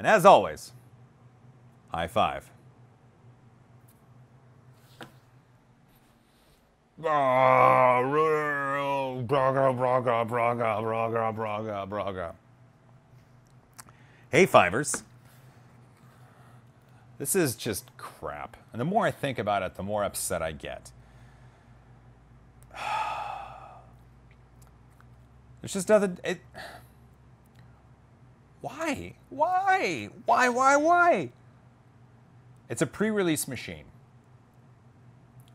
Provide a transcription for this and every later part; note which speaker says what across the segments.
Speaker 1: And as always, high five. Hey, Fivers. This is just crap. And the more I think about it, the more upset I get. There's just nothing... Why? Why? It's a pre-release machine.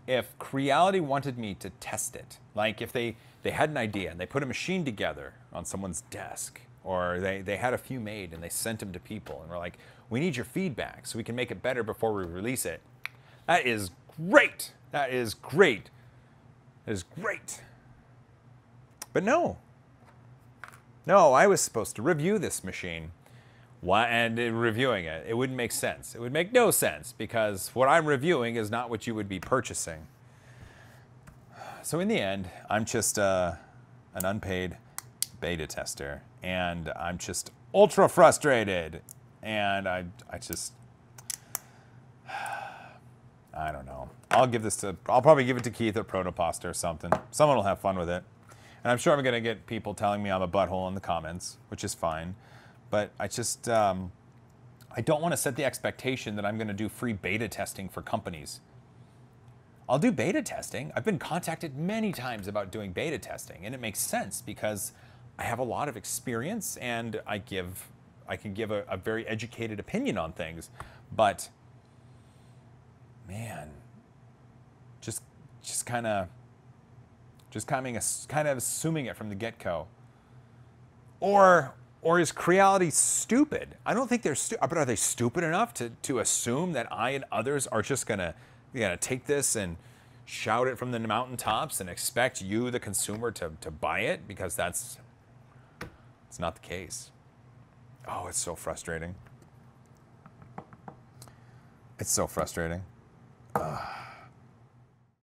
Speaker 1: If Creality wanted me to test it, like if they had an idea and they put a machine together on someone's desk, or they had a few made and they sent them to people and were like, we need your feedback so we can make it better before we release it. That is great. That is great. That is great. But no. No, I was supposed to review this machine. Why? And in reviewing it, it wouldn't make sense. It would make no sense because what I'm reviewing is not what you would be purchasing. So in the end, I'm just an unpaid beta tester, and I'm just ultra frustrated. And I just, I don't know. I'll probably give it to Keith or Protopasta or something. Someone will have fun with it. And I'm sure I'm going to get people telling me I'm a butthole in the comments, which is fine. But I just, I don't want to set the expectation that I'm going to do free beta testing for companies. I'll do beta testing. I've been contacted many times about doing beta testing, and it makes sense because I have a lot of experience and I can give a very educated opinion on things. But man, just kind of assuming it from the get-go. Or is Creality stupid? I don't think they're stupid, but are they stupid enough to assume that I and others are just gonna take this and shout it from the mountaintops and expect you, the consumer, to buy it? Because it's not the case. Oh, it's so frustrating. It's so frustrating. Ugh.